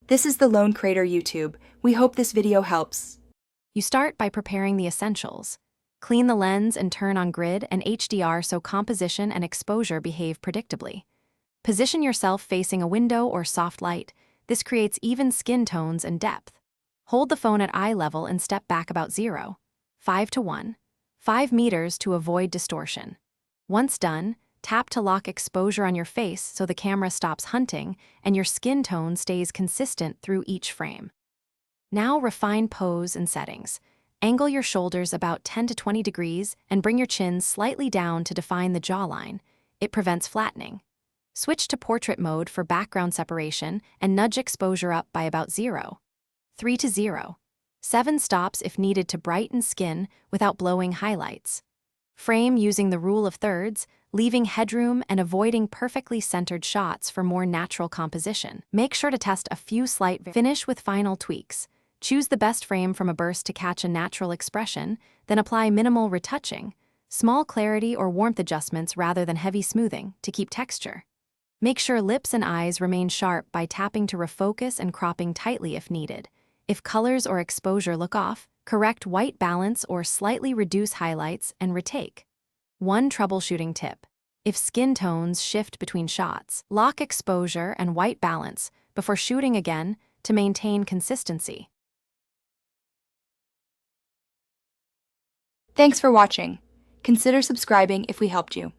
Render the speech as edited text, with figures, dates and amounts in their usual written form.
This is the Lone Crater YouTube. We hope this video helps. You start by preparing the essentials. Clean the lens and turn on grid and HDR so composition and exposure behave predictably. Position yourself facing a window or soft light. This creates even skin tones and depth. Hold the phone at eye level and step back about 0.5 to 1.5 meters to avoid distortion. Once done, tap to lock exposure on your face so the camera stops hunting and your skin tone stays consistent through each frame. Now refine pose and settings. Angle your shoulders about 10 to 20 degrees and bring your chin slightly down to define the jawline. It prevents flattening. Switch to portrait mode for background separation and nudge exposure up by about 0.3 to 0.7 stops if needed to brighten skin without blowing highlights. Frame using the rule of thirds, leaving headroom and avoiding perfectly centered shots for more natural composition. Make sure to test a few slight finish with final tweaks. Choose the best frame from a burst to catch a natural expression, then apply minimal retouching, small clarity or warmth adjustments rather than heavy smoothing to keep texture. Make sure lips and eyes remain sharp by tapping to refocus and cropping tightly if needed. If colors or exposure look off, correct white balance or slightly reduce highlights and retake. One troubleshooting tip: if skin tones shift between shots, lock exposure and white balance before shooting again to maintain consistency. Thanks for watching. Consider subscribing if we helped you.